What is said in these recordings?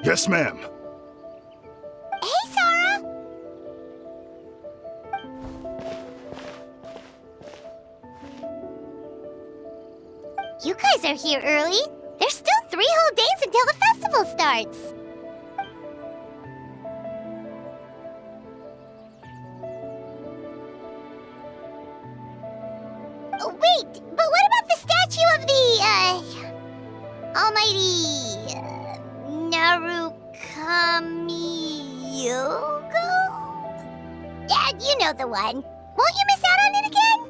Yes, ma'am. Hey, Sarah! You guys are here early. There's still 3 whole days until the festival starts. Oh, wait, but what about the statue of the, almighty, Narukamiyugo? Yeah, you know the one. Won't you miss out on it again?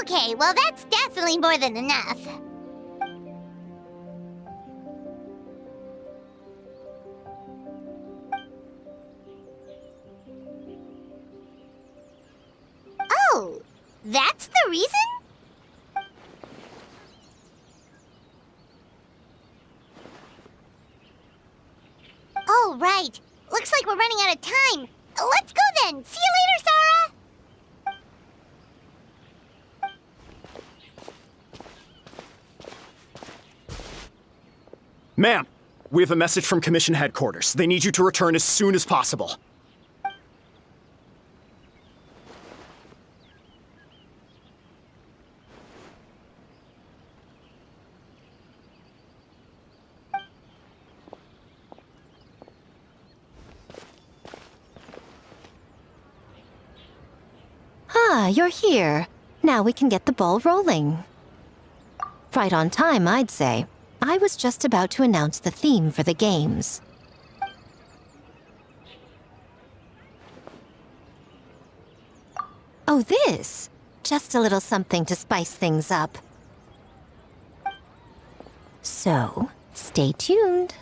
Okay, well that's definitely more than enough. Oh, that's the reason? Oh, right. Looks like we're running out of time. Let's go then. See you later, Sarah! Ma'am, we have a message from Commission Headquarters. They need you to return as soon as possible. Ah, you're here. Now we can get the ball rolling. Right on time, I'd say. I was just about to announce the theme for the games. Oh, this? Just a little something to spice things up. So, stay tuned.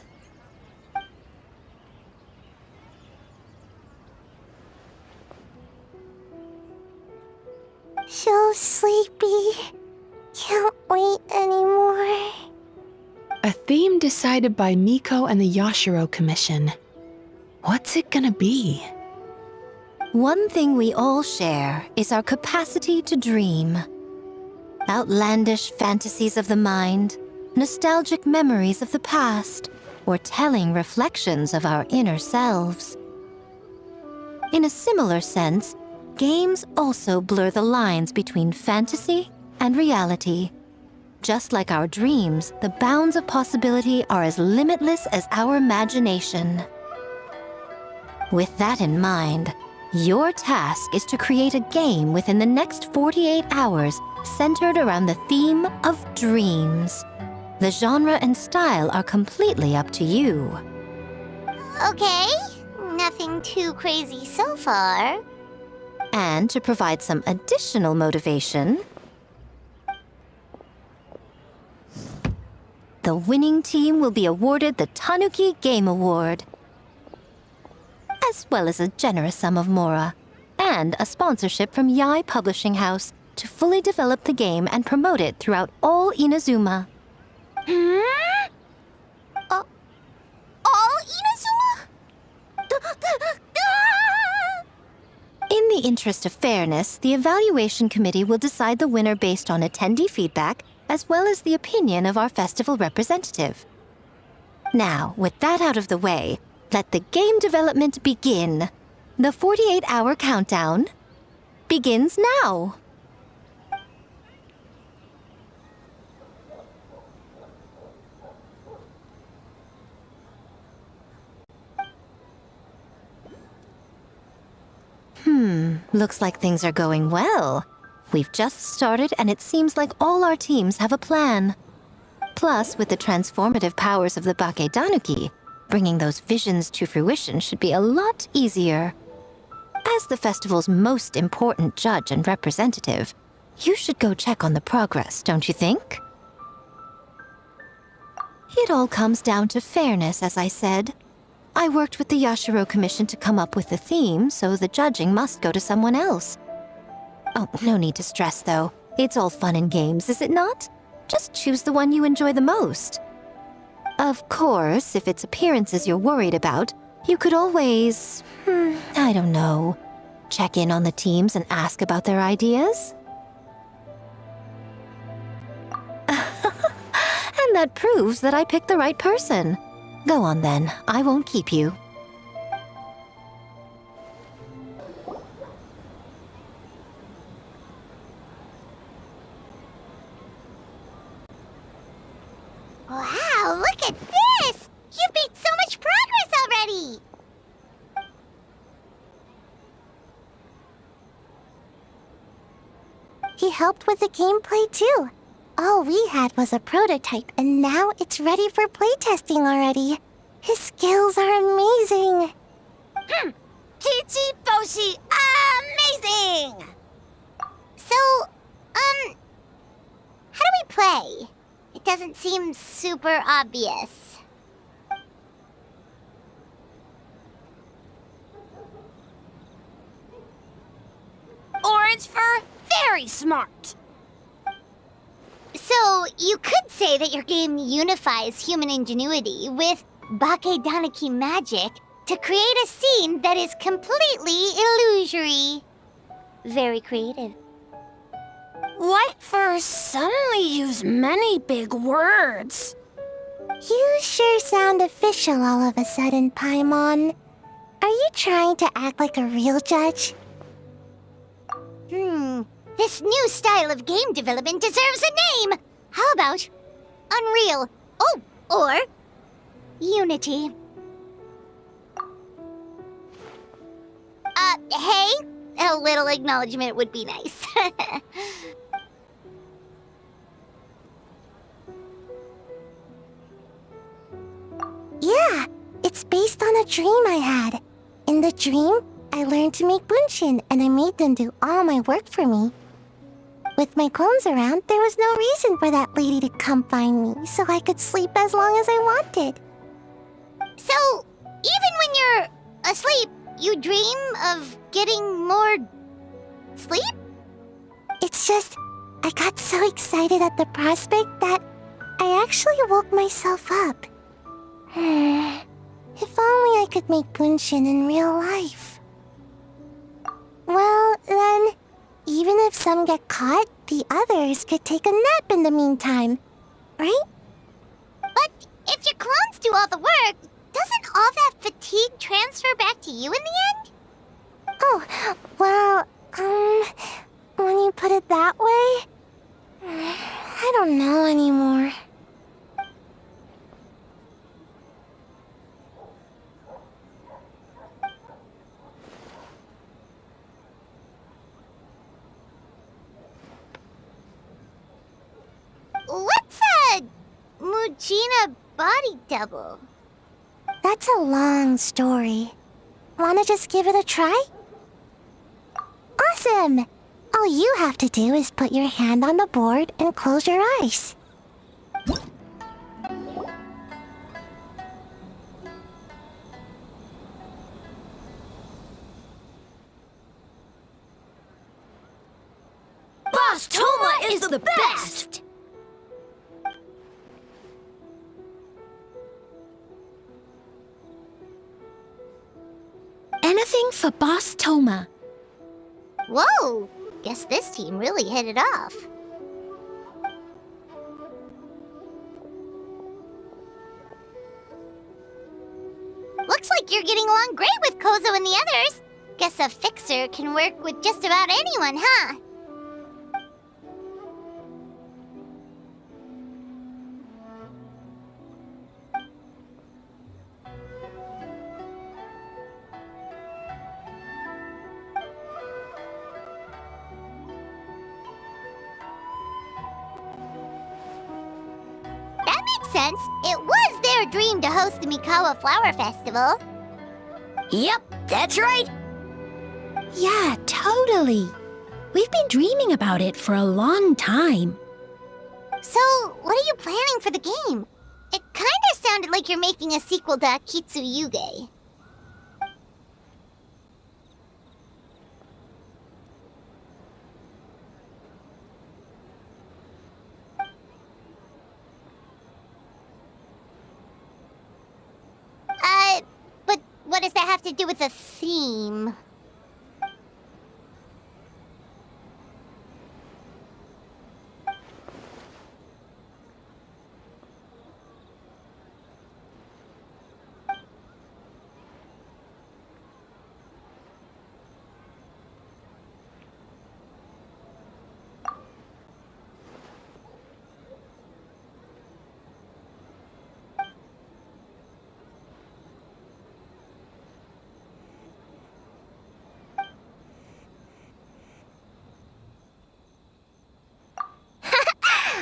So sleepy. Can't wait anymore. A theme decided by Miko and the Yashiro Commission. What's it gonna be? One thing we all share is our capacity to dream. Outlandish fantasies of the mind, nostalgic memories of the past, or telling reflections of our inner selves. In a similar sense, games also blur the lines between fantasy and reality. Just like our dreams, the bounds of possibility are as limitless as our imagination. With that in mind, your task is to create a game within the next 48 hours centered around the theme of dreams. The genre and style are completely up to you. Okay, nothing too crazy so far. And to provide some additional motivation, the winning team will be awarded the Tanuki Game Award, as well as a generous sum of mora, and a sponsorship from Yai Publishing House to fully develop the game and promote it throughout all Inazuma. All Inazuma? In the interest of fairness, the evaluation committee will decide the winner based on attendee feedback, as well as the opinion of our festival representative. Now, with that out of the way, let the game development begin. The 48-hour countdown begins now. Looks like things are going well. We've just started and it seems like all our teams have a plan. Plus, with the transformative powers of the Bakedanuki, bringing those visions to fruition should be a lot easier. As the festival's most important judge and representative, you should go check on the progress, don't you think? It all comes down to fairness, as I said. I worked with the Yashiro Commission to come up with the theme, so the judging must go to someone else. Oh, no need to stress, though. It's all fun and games, is it not? Just choose the one you enjoy the most. Of course, if it's appearances you're worried about, you could always, I don't know, check in on the teams and ask about their ideas. And that proves that I picked the right person. Go on then, I won't keep you. Wow, look at this! You've made so much progress already! He helped with the gameplay too. All we had was a prototype, and now it's ready for playtesting already. His skills are amazing. Kichi Boshi, amazing! So, how do we play? It doesn't seem super obvious. Orange for very smart. So, you could say that your game unifies human ingenuity with Bakedaniki magic to create a scene that is completely illusory. Very creative. What for suddenly use many big words? You sure sound official all of a sudden, Paimon. Are you trying to act like a real judge? This new style of game development deserves a name! How about Unreal? Oh, or Unity. Hey? A little acknowledgement would be nice. Yeah, it's based on a dream I had. In the dream, I learned to make bunshin, and I made them do all my work for me. With my clones around, there was no reason for that lady to come find me, so I could sleep as long as I wanted. So, even when you're asleep, you dream of getting more sleep? It's just, I got so excited at the prospect that I actually woke myself up. If only I could make bunshin in real life. Well, then, even if some get caught, the others could take a nap in the meantime, right? But if your clones do all the work, doesn't all that fatigue transfer back to you in the end? Oh, well, when you put it that way, I don't know anymore. What's a Mujina body double? That's a long story. Wanna just give it a try? Awesome! All you have to do is put your hand on the board and close your eyes. Boss Toma is the best! Anything for Boss Toma. Whoa! Guess this team really hit it off. Looks like you're getting along great with Kozo and the others. Guess a fixer can work with just about anyone, huh? That makes sense. It was their dream to host the Mikawa Flower Festival. Yep, that's right. Yeah, totally. We've been dreaming about it for a long time. So, what are you planning for the game? It kinda sounded like you're making a sequel to Kitsuyuge. what does that have to do with the theme?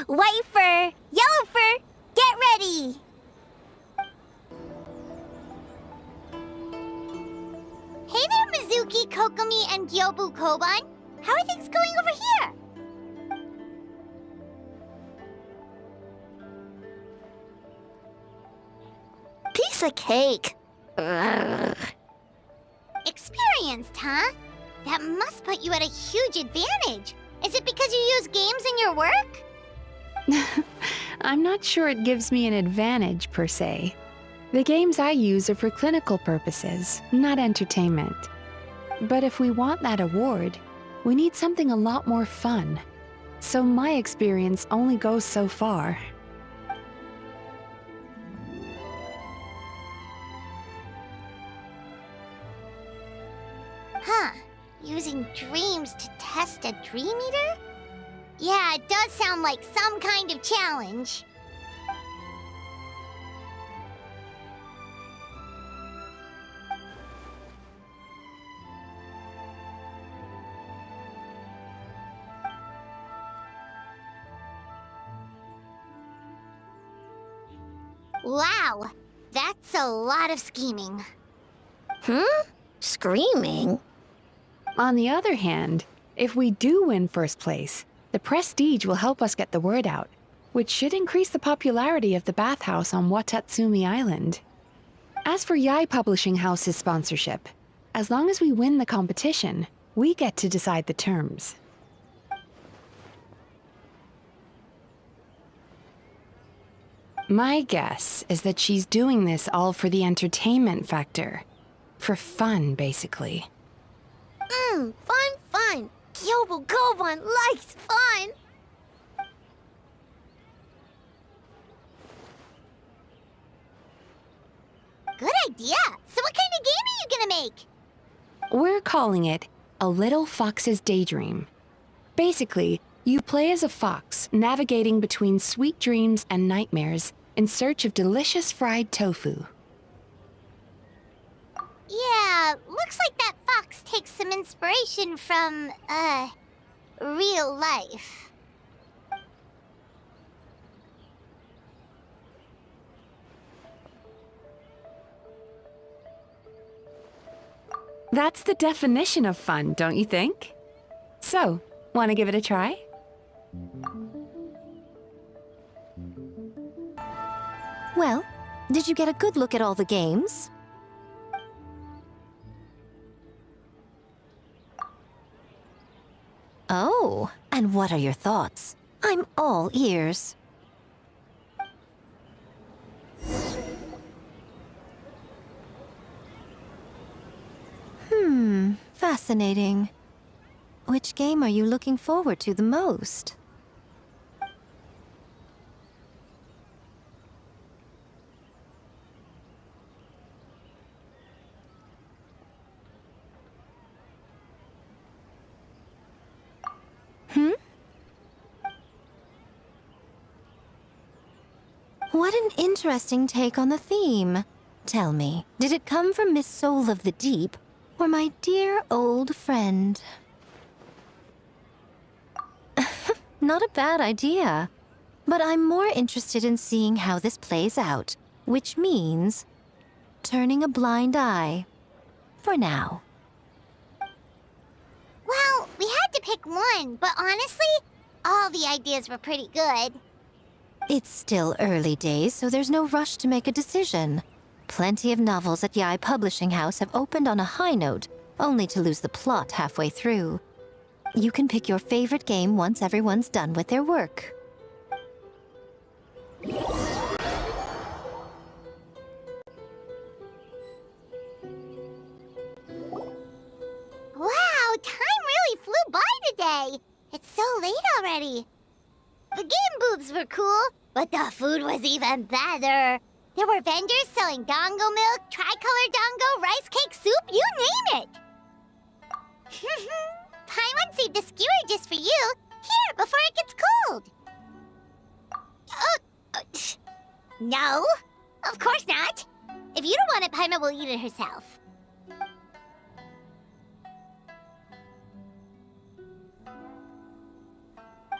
White fur, yellow fur, get ready! Hey there, Mizuki, Kokomi, and Gyobu Koban. How are things going over here? Piece of cake. Ugh. Experienced, huh? That must put you at a huge advantage. Is it because you use games in your work? I'm not sure it gives me an advantage, per se. The games I use are for clinical purposes, not entertainment. But if we want that award, we need something a lot more fun. So my experience only goes so far. Huh. Using dreams to test a dream eater? Yeah, it does sound like some kind of challenge. Wow, that's a lot of scheming. Screaming? On the other hand, if we do win first place, the prestige will help us get the word out, which should increase the popularity of the bathhouse on Watatsumi Island. As for Yai Publishing House's sponsorship, as long as we win the competition, we get to decide the terms. My guess is that she's doing this all for the entertainment factor. For fun, basically. Fun. Gyobu Koban likes fun. Good idea. So what kind of game are you gonna make? We're calling it A Little Fox's Daydream. Basically, you play as a fox navigating between sweet dreams and nightmares in search of delicious fried tofu. Yeah, looks like that fox takes some inspiration from, real life. That's the definition of fun, don't you think? So, want to give it a try? Well, did you get a good look at all the games? Oh, and what are your thoughts? I'm all ears. Fascinating. Which game are you looking forward to the most? What an interesting take on the theme. Tell me, did it come from Miss Soul of the Deep, or my dear old friend? Not a bad idea. But I'm more interested in seeing how this plays out, which means turning a blind eye. For now. Well, we had to pick one, but honestly, all the ideas were pretty good. It's still early days, so there's no rush to make a decision. Plenty of novels at Yai Publishing House have opened on a high note, only to lose the plot halfway through. You can pick your favorite game once everyone's done with their work. It's so late already. The game booths were cool, but the food was even better. There were vendors selling dongo milk, tricolor dongo, rice cake soup, you name it. Paimon saved a skewer just for you. Here, before it gets cold. No, of course not. If you don't want it, Paimon will eat it herself.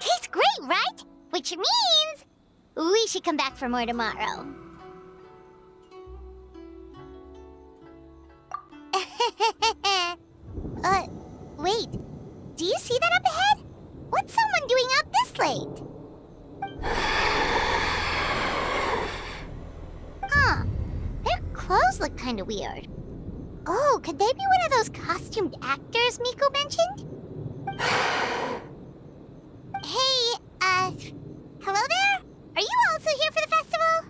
Tastes great, right? Which means we should come back for more tomorrow. Wait. Do you see that up ahead? What's someone doing out this late? Huh. Their clothes look kind of weird. Oh, could they be one of those costumed actors Miko mentioned? Hey, hello there? Are you also here for the festival?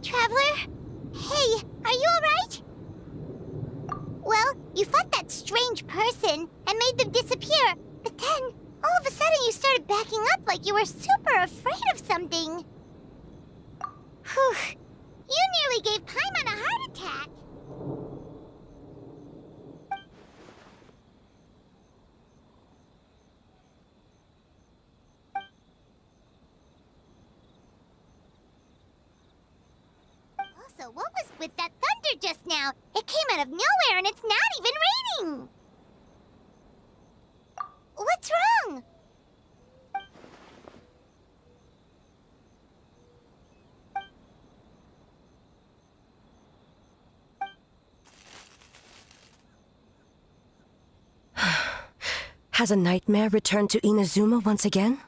Traveler? Hey, are you alright? Well, you fought that strange person and made them disappear, but then, all of a sudden you started backing up like you were super afraid of something. Whew. You nearly gave Paimon a heart attack. Also, what was with that thunder just now? It came out of nowhere and it's not even raining! What's wrong? Has a nightmare returned to Inazuma once again?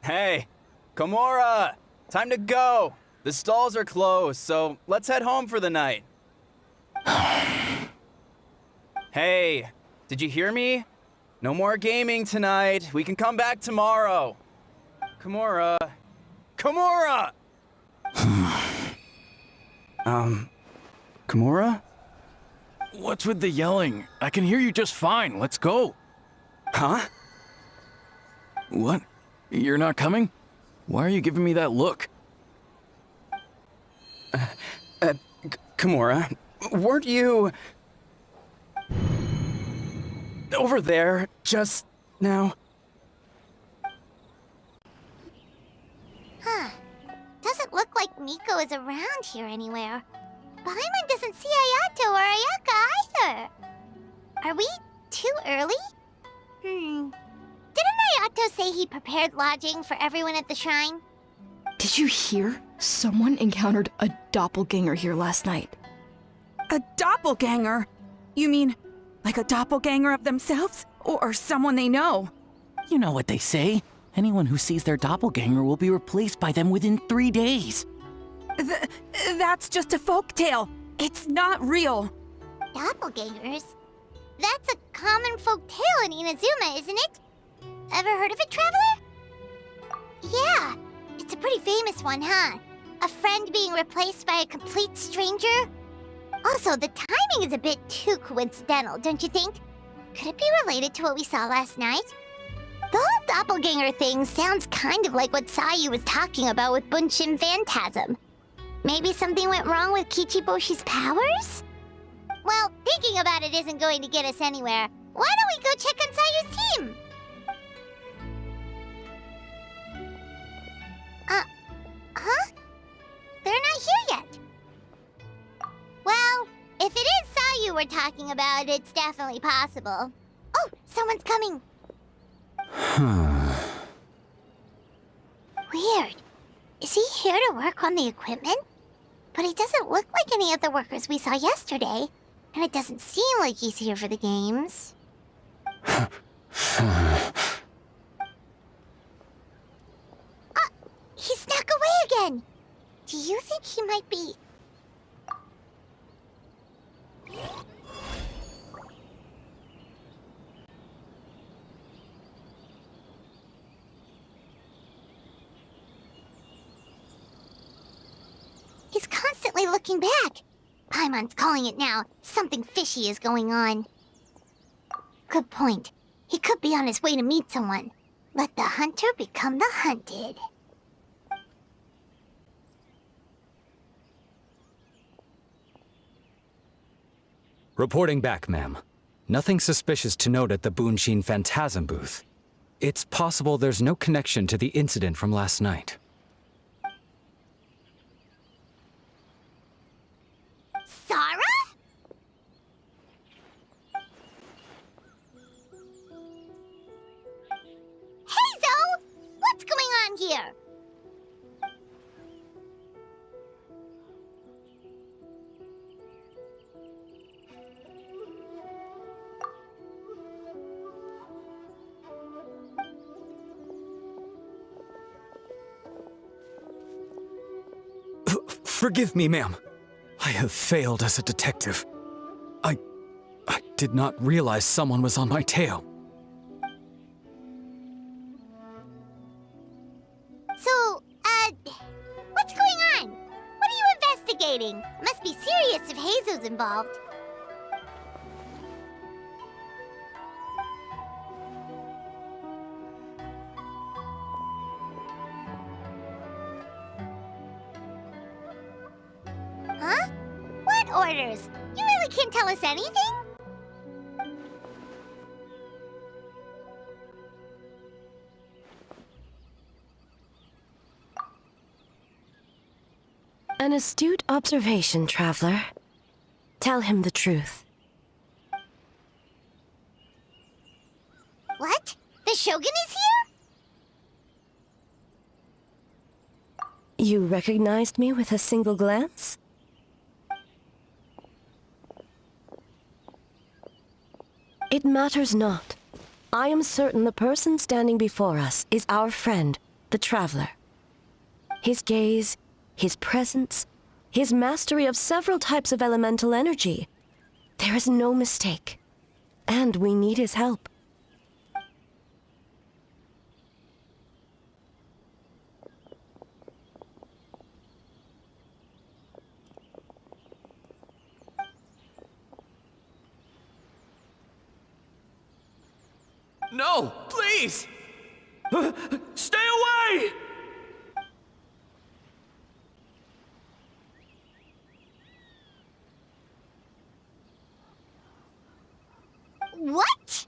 Hey, Komura! Time to go! The stalls are closed, so let's head home for the night. Hey, did you hear me? No more gaming tonight. We can come back tomorrow. Komura. Komura! Komura? What's with the yelling? I can hear you just fine. Let's go. Huh? What? You're not coming? Why are you giving me that look? Komura, weren't you over there just now? Huh. Doesn't look like Miko is around here anywhere. Paimon doesn't see Ayato or Ayaka either. Are we too early? Didn't Ayato say he prepared lodging for everyone at the shrine? Did you hear? Someone encountered a doppelganger here last night. A doppelganger? You mean, like a doppelganger of themselves? Or someone they know? You know what they say. Anyone who sees their doppelganger will be replaced by them within 3 days. That's just a folktale. It's not real. Doppelgangers? That's a common folk tale in Inazuma, isn't it? Ever heard of it, Traveler? Yeah, It's a pretty famous one, huh? A friend being replaced by a complete stranger? Also, the timing is a bit too coincidental, don't you think? Could it be related to what we saw last night? The whole doppelganger thing sounds kind of like what Sayu was talking about with Bunshin Phantasm. Maybe something went wrong with Kichiboshi's powers? Well, thinking about it isn't going to get us anywhere. Why don't we go check on Sayu's team? Huh? They're not here yet. Well, if it is Sayu we're talking about, it's definitely possible. Oh, someone's coming. Weird. Is he here to work on the equipment? But he doesn't look like any of the workers we saw yesterday. And it doesn't seem like he's here for the games. He snuck away again! Do you think he might be... He's constantly looking back. Paimon's calling it now. Something fishy is going on. Good point. He could be on his way to meet someone. Let the hunter become the hunted. Reporting back, ma'am. Nothing suspicious to note at the Bunshin Phantasm booth. It's possible there's no connection to the incident from last night. Sarah? Hazel! What's going on here? Forgive me, ma'am. I have failed as a detective. I did not realize someone was on my tail. So, what's going on? What are you investigating? It must be serious if Hazel's involved. Huh? What orders? You really can't tell us anything? An astute observation, traveler. Tell him the truth. What? The Shogun is here? You recognized me with a single glance? It matters not. I am certain the person standing before us is our friend, the traveler. His gaze, his presence, his mastery of several types of elemental energy. There is no mistake. And we need his help. No, please! Stay away! What?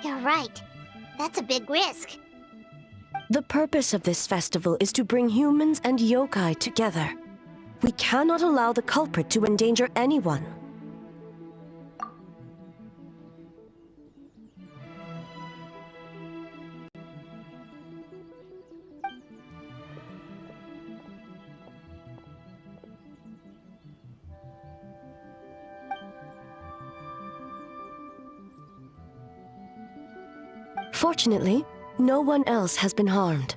You're right. That's a big risk. The purpose of this festival is to bring humans and yokai together. We cannot allow the culprit to endanger anyone. Fortunately, no one else has been harmed.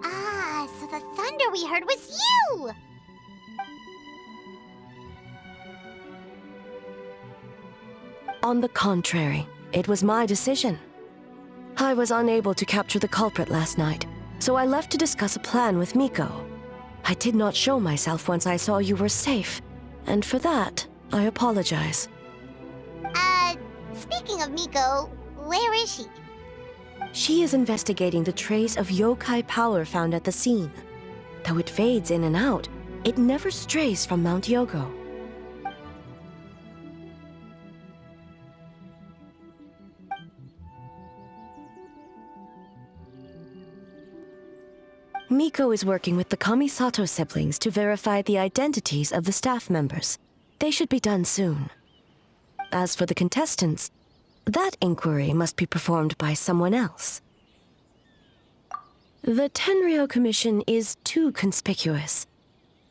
Ah, so the thunder we heard was you! On the contrary, it was my decision. I was unable to capture the culprit last night, so I left to discuss a plan with Miko. I did not show myself once I saw you were safe, and for that, I apologize. Speaking of Miko, where is she? She is investigating the trace of yokai power found at the scene. Though it fades in and out, it never strays from Mount Yogo. Miko is working with the Kamisato siblings to verify the identities of the staff members. They should be done soon. As for the contestants, that inquiry must be performed by someone else. The Tenryo Commission is too conspicuous.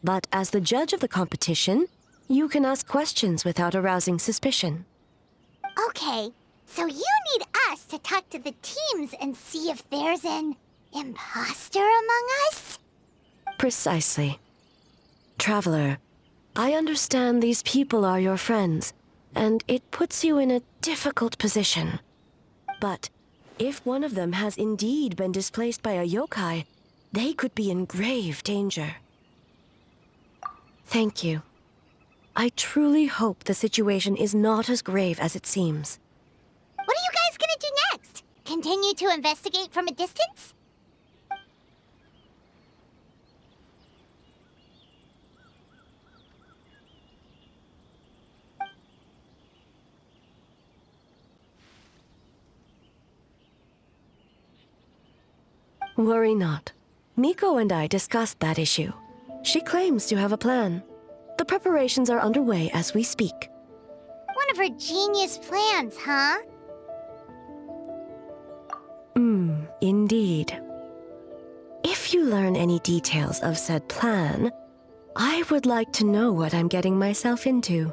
But as the judge of the competition, you can ask questions without arousing suspicion. Okay, so you need us to talk to the teams and see if there's an imposter among us? Precisely. Traveler, I understand these people are your friends, and it puts you in a difficult position. But if one of them has indeed been displaced by a yokai, they could be in grave danger. Thank you. I truly hope the situation is not as grave as it seems. What are you guys gonna do next? Continue to investigate from a distance? Worry not. Miko and I discussed that issue. She claims to have a plan. The preparations are underway as we speak. One of her genius plans, huh? Indeed. If you learn any details of said plan, I would like to know what I'm getting myself into.